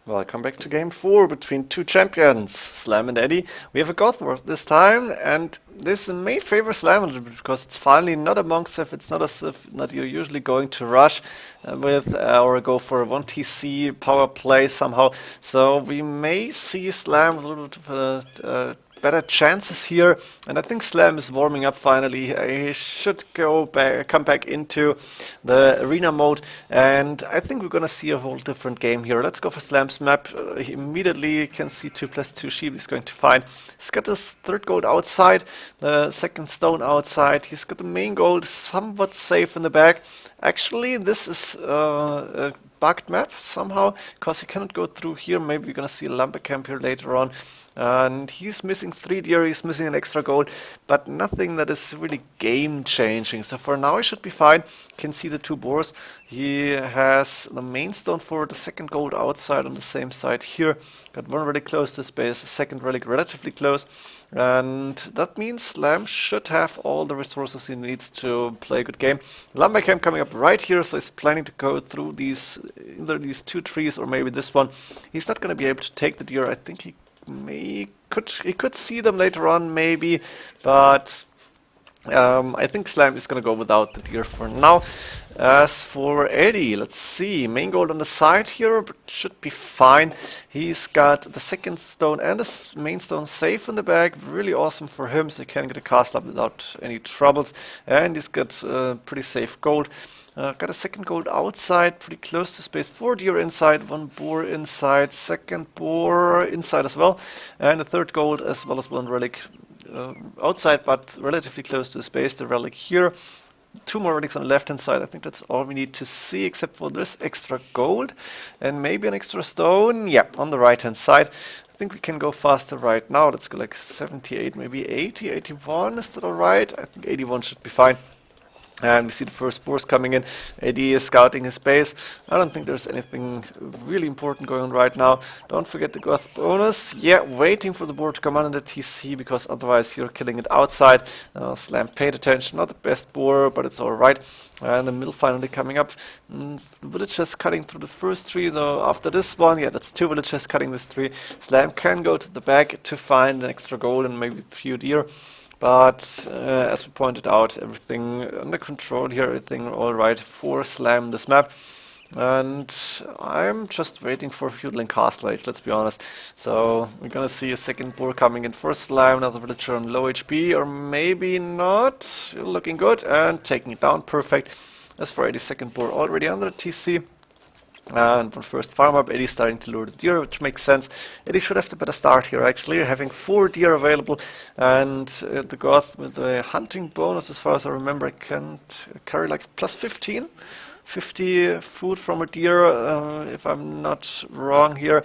Welcome back to game 4 between two champions, Slam and Edie. We have a Goths this time, and this may favor Slam a little bit because it's finally not a monk if it's not as if not you're usually going to rush with or go for a 1 TC power play somehow. So we may see Slam a little bit of better chances here, and I think Slam is warming up finally. He should come back into the arena mode, and I think we're gonna see a whole different game here. Let's go for Slam's map. He immediately can see 2+2 sheep he's going to find. He's got this third gold outside, the second stone outside. He's got the main gold somewhat safe in the back. Actually, this is a bugged map somehow, because he cannot go through here. Maybe we're gonna see a lumber camp here later on. And he's missing 3 deer, he's missing an extra gold, but nothing that is really game changing. So for now he should be fine. Can see the 2 boars. He has the main stone for the second gold outside on the same side here. Got one relic close to space, second relic relatively close. And that means Slam should have all the resources he needs to play a good game. Lumber camp coming up right here, so he's planning to go through either these 2 trees or maybe this one. He's not going to be able to take the deer. I think he could see them later on maybe, but I think Slam is gonna go without the deer for now. As for Edie, let's see, main gold on the side here, but should be fine. He's got the second stone and the main stone safe in the bag, really awesome for him, so he can get a castle up without any troubles, and he's got pretty safe gold. Got a second gold outside, pretty close to space. 4 deer inside, 1 boar inside, second boar inside as well, and a third gold as well as 1 relic outside, but relatively close to space. The relic here, 2 more relics on the left hand side. I think that's all we need to see, except for this extra gold and maybe an extra stone. Yeah, on the right hand side. I think we can go faster right now. Let's go like 78, maybe 80, 81. Is that alright? I think 81 should be fine. And we see the first boars coming in. Edie is scouting his base. I don't think there's anything really important going on right now. Don't forget the Goth bonus. Yeah, waiting for the boar to come on in the TC, because otherwise you're killing it outside. Slam paid attention. Not the best boar, but it's alright. And the middle finally coming up. Villagers cutting through the first tree, though after this one, yeah, that's 2 villagers cutting this tree. Slam can go to the back to find an extra gold and maybe a few deer. But as we pointed out, everything under control here, everything alright for Slam this map. And I'm just waiting for Feudal and Castle Age, let's be honest. So we're gonna see a second boar coming in for Slam, another villager on low HP, or maybe not. Looking good and taking it down, perfect. As for 82nd boar already under the TC. And for first farm up, Eddie's starting to lure the deer, which makes sense. Eddie should have the better start here, actually, having 4 deer available. And the Goth with the hunting bonus, as far as I remember, can carry like plus 15. 50 food from a deer, if I'm not wrong here.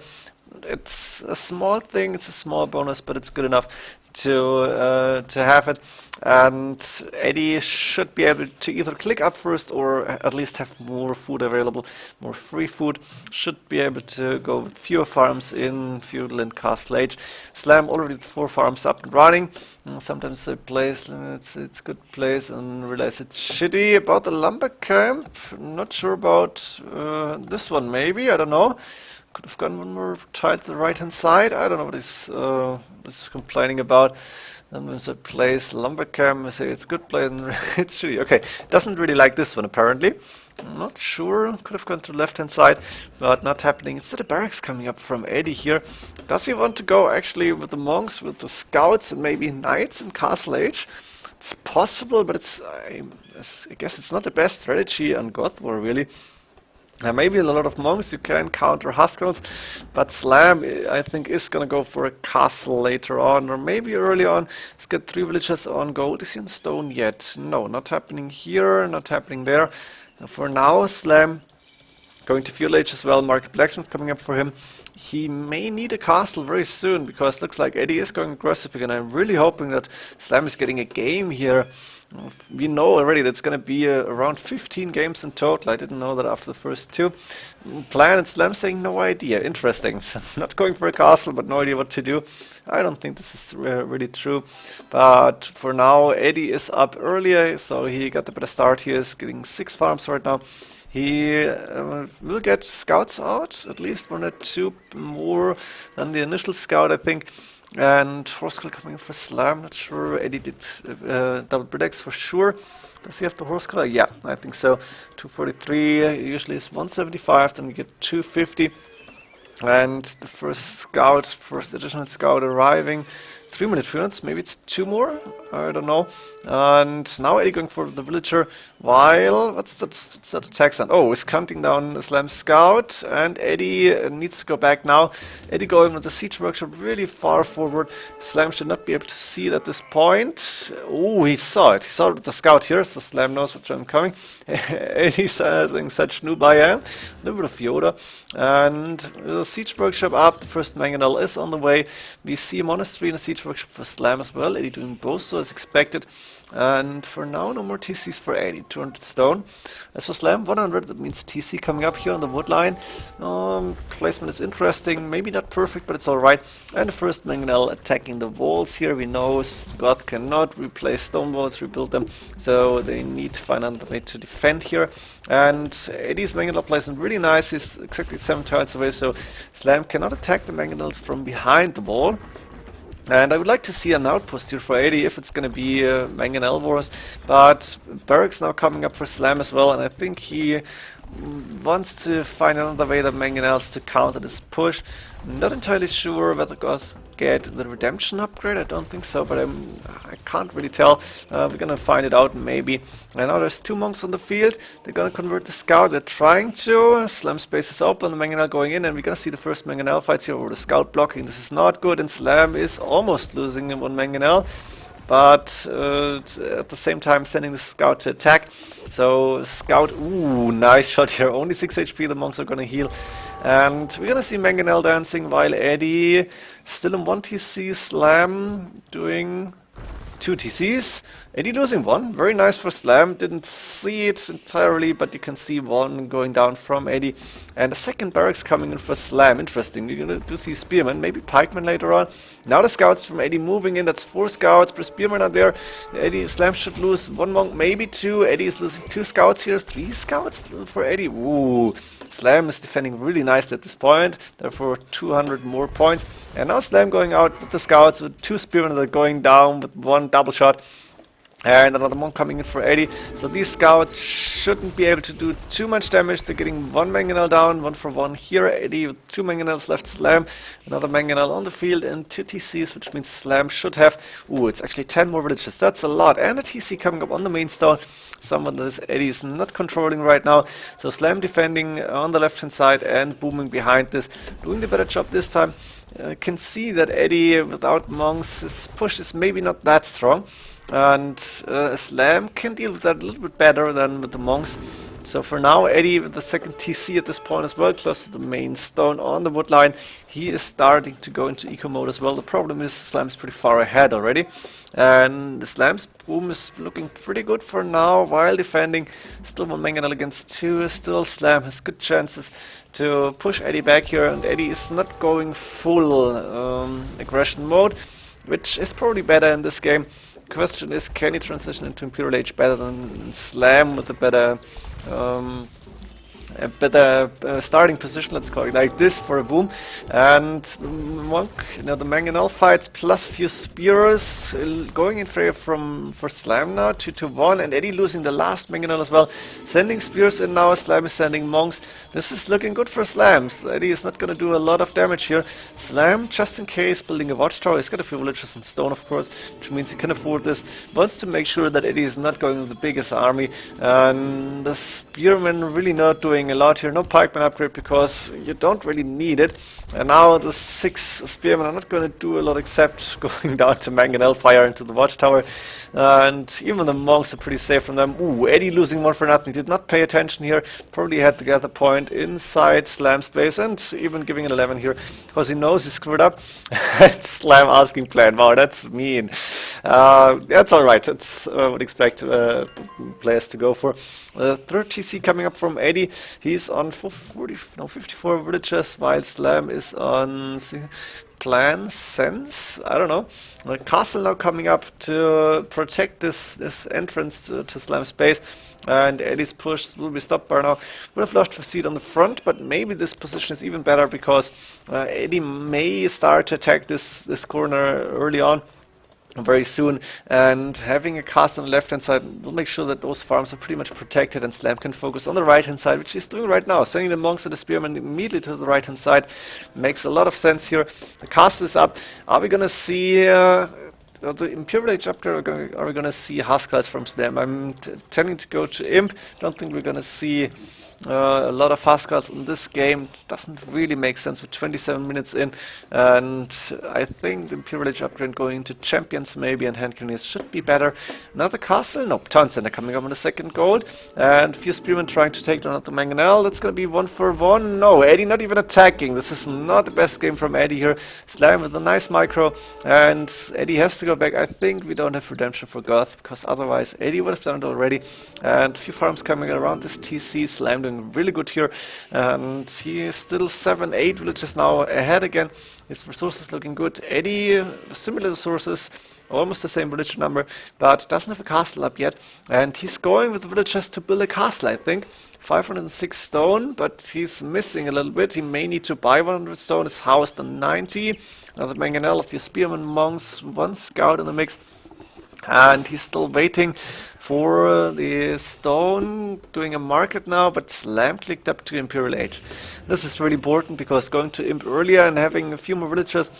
It's a small thing, it's a small bonus, but it's good enough to have it. And Edie should be able to either click up first or at least have more food available, more free food. Should be able to go with fewer farms in Feudal and Castle Age. Slam already 4 farms up and running. Sometimes they place it's good place and realize it's shitty. About the lumber camp, not sure about this one maybe, I don't know. Could have gone one more tile to the right hand side. I don't know what he's complaining about. And when I place lumbercam, I say it's good play and it's shitty. Okay, doesn't really like this one apparently. I'm not sure. Could have gone to the left hand side, but not happening. Instead of barracks coming up from Edie here. Does he want to go actually with the monks, with the scouts, and maybe knights in Castle Age? It's possible, but I guess it's not the best strategy on Goth War really. Maybe a lot of monks you can counter Huskels, but Slam I think is gonna go for a castle later on, or maybe early on. He's got 3 villagers on gold. Is he on stone yet? No, not happening here, not happening there. For now, Slam going to Feudal Age as well. Market Blacksmith coming up for him. He may need a castle very soon, because it looks like Edie is going aggressive again. I'm really hoping that Slam is getting a game here. We know already that's going to be around 15 games in total. I didn't know that after the first 2. Plan and Slam saying no idea. Interesting. Not going for a castle, but no idea what to do. I don't think this is really true. But for now, Edie is up earlier, so he got the better start. He is getting 6 farms right now. He will get scouts out, at least one or two more than the initial scout, I think. And horse color coming for Slam, not sure. Edie did double predicts for sure. Does he have the horse color? Yeah, I think so. 243 usually is 175, then we get 250. And the first additional scout arriving. 3-minute turns, maybe it's 2 more, I don't know. And now Edie going for the villager, while, what's that attack sound? Oh, he's counting down Slam Scout, and Edie needs to go back now. Edie going with the siege workshop really far forward. Slam should not be able to see it at this point. Oh, he saw it. He saw it with the scout here, so Slam knows which I'm coming. Eddie's saying such noob I am. A little bit of Yoda. And the siege workshop up, the first mangonel is on the way. We see a monastery and a siege workshop for Slam as well. Edie doing both, so as expected. And for now, no more TCs for Edie. 200 stone. As for Slam, 100. That means TC coming up here on the wood line. Placement is interesting. Maybe not perfect, but it's alright. And the first mangonel attacking the walls here. We know Goth cannot replace stone walls, rebuild them. So they need to find another way to defend here. And Eddie's mangonel placement really nice. He's exactly 7 tiles away, so Slam cannot attack the mangonels from behind the wall. And I would like to see an outpost here for Edie if it's going to be Mangonel Wars, but Barracks now coming up for Slam as well, and I think he wants to find another way that Mangonels to counter this push. Not entirely sure whether Goths get the redemption upgrade, I don't think so, but I can't really tell. We're gonna find it out maybe. And now there's 2 monks on the field. They're gonna convert the scout, they're trying to. Slam space is open, the Mangonel going in, and we're gonna see the first Mangonel fights here over the scout blocking. This is not good, and Slam is almost losing in 1 Mangonel. But at the same time sending the scout to attack. So scout, ooh, nice shot here, only 6 HP, the monks are gonna heal. And we're gonna see Mangonel dancing while Edie still in 1 TC, Slam doing 2 TCs. Edie losing 1, very nice for Slam, didn't see it entirely, but you can see 1 going down from Edie. And the second barracks coming in for Slam, interesting, you're gonna do see Spearman, maybe Pikeman later on. Now the scouts from Edie moving in, that's 4 scouts, but Spearman are there. Slam should lose 1 monk, maybe 2, Edie is losing 2 scouts here, 3 scouts for Edie, ooh. Slam is defending really nicely at this point, therefore 200 more points. And now Slam going out with the scouts with 2 spearmen that are going down with 1 double shot. And another monk coming in for Edie. So these scouts shouldn't be able to do too much damage. They're getting 1 mangonel down, 1 for 1 here. Edie with 2 mangonels left. Slam, another mangonel on the field, and 2 TCs, which means Slam should have. Ooh, it's actually 10 more villages. That's a lot. And a TC coming up on the main stone. Someone that Eddie is not controlling right now. So Slam defending on the left hand side and booming behind this. Doing the better job this time. Can see that Edie without monks, his push is maybe not that strong. And Slam can deal with that a little bit better than with the monks. So for now, Edie with the second TC at this point as well, close to the main stone on the wood line. He is starting to go into eco mode as well. The problem is Slam's pretty far ahead already. And the Slam's boom is looking pretty good for now while defending. Still 1 mangonel against 2. Still Slam has good chances to push Edie back here. And Edie is not going full aggression mode, which is probably better in this game. Question is, can he transition into Imperial Age better than Slam with a better starting position, let's call it like this, for a boom. And the monk, the mangonel fights plus few spears going in favor for Slam now, 2-1, and Edie losing the last mangonel as well. Sending spears in now, Slam is sending monks. This is looking good for Slam. Edie is not going to do a lot of damage here. Slam, just in case, building a watchtower. He's got a few villages in stone, of course, which means he can afford this. Wants to make sure that Eddie is not going with the biggest army. And the spearmen really not doing a lot here. No pikeman upgrade because you don't really need it. And now the 6 spearmen are not going to do a lot except going down to mangonel fire into the watchtower. And even the monks are pretty safe from them. Ooh, Eddie losing 1 for nothing. Did not pay attention here. Probably had to gather point inside Slam space and even giving it 11 here because he knows he's screwed up. Slam asking plan. Wow, that's mean. That's alright. That's what I would expect players to go for. Third TC coming up from Edie. He's on 54 villages, while Slam is on Plan Sense. I don't know. Castle now coming up to protect this entrance to Slam space. and Eddie's push will be stopped by now. Would have loved to see it on the front, but maybe this position is even better because Eddie may start to attack this corner early on, very soon, and having a castle on the left hand side will make sure that those farms are pretty much protected and Slam can focus on the right hand side, which he's doing right now, sending the monks and the spearmen immediately to the right hand side. Makes a lot of sense here. The castle is up. Are we gonna see the Imperial Age upgrade, are we gonna see Huskarls from Slam? I'm tending to go to Imp. Don't think we're gonna see a lot of Huskarls in this game. It doesn't really make sense with 27 minutes in, and I think the Imperial Age upgrade going into Champions maybe and Hand Cannoneers should be better. Another castle? Nope, Town Center coming up on the second gold, and a few Spearmen trying to take down the Mangonel. That's gonna be 1-for-1. No, Eddie not even attacking. This is not the best game from Eddie here. Slam with a nice micro, and Eddie has to go back. I think we don't have redemption for Goths, because otherwise Eddie would have done it already. And a few farms coming around this TC. Slam doing really good here, and he is still 7-8 villages now ahead again. His resources looking good. Eddie, similar resources, almost the same village number, but doesn't have a castle up yet, and he's going with the villagers to build a castle, I think. 506 stone, but he's missing a little bit. He may need to buy 100 stone. His house on 90. Another Mangonel, a few spearmen, monks, one scout in the mix. And he's still waiting for the stone, doing a market now, but Slam clicked up to Imperial Age. This is really important because going to Imp earlier and having a few more villagers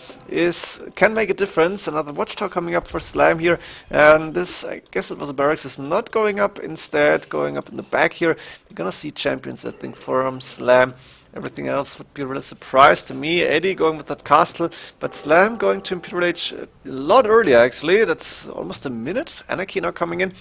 can make a difference. Another watchtower coming up for Slam here, and this, I guess it was a barracks, is not going up, instead going up in the back here. You're gonna see champions, I think, for Slam. Everything else would be a real surprise to me. Eddie going with that castle, but Slam going to Imperial Age a lot earlier, actually. That's almost a minute. Anarchy now coming in.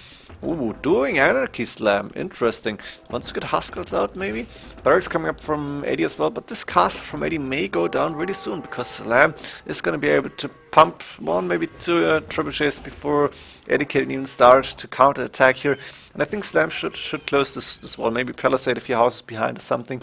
Ooh, doing Anarchy Slam. Interesting. Wants to get Huskarls out, maybe. Barracks coming up from Eddie as well, but this castle from Eddie may go down really soon, because Slam is going to be able to pump one, maybe two trebuchets before Eddie can even start to counter attack here. And I think Slam should close this wall. Maybe palisade a few houses behind or something.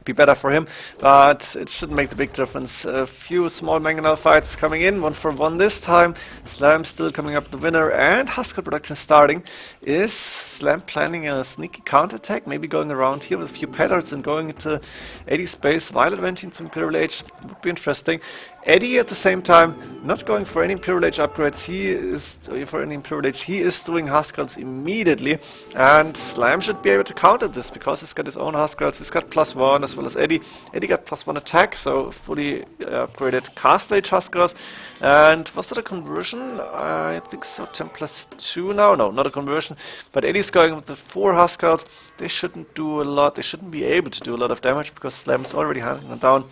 Be better for him, but it shouldn't make the big difference. A few small Mangonel fights coming in, 1-for-1 this time. Slam still coming up the winner, and Huskar production starting. Is Slam planning a sneaky counterattack? Maybe going around here with a few pellets and going into Eddie's base while advancing to Imperial Age would be interesting. Eddie at the same time not going for any Imperial Age upgrades. He is doing Huskarls immediately, and Slam should be able to counter this because he's got his own Huskarls. He's got +1 as well as Eddie. Eddie got +1 attack, so fully upgraded Castle Age Huskarls. And was that a conversion? I think so. 10+2 now. No, not a conversion. But Eddie's going with the 4 Huskarls. They shouldn't do a lot. They shouldn't be able to do a lot of damage because Slam's already hunting them down.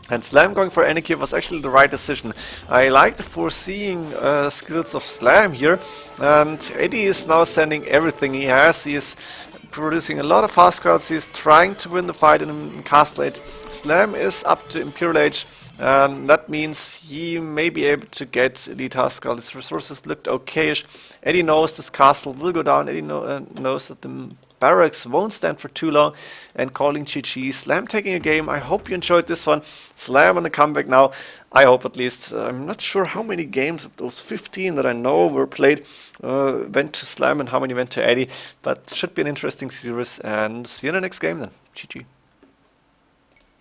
And Slam going for Anarchy was actually the right decision. I like the foreseeing skills of Slam here. And Eddie is now sending everything he has. He is producing a lot of Huskarls. He is trying to win the fight in Castle Age. Slam is up to Imperial Age. And that means he may be able to get Elite Huskarl. His resources looked okayish. Eddie knows this castle will go down. Eddie knows that the barracks won't stand for too long, and calling GG. Slam taking a game. I hope you enjoyed this one. Slam on the comeback now. I hope at least. I'm not sure how many games of those 15 that I know were played went to Slam and how many went to Eddie, but should be an interesting series, and see you in the next game then. GG.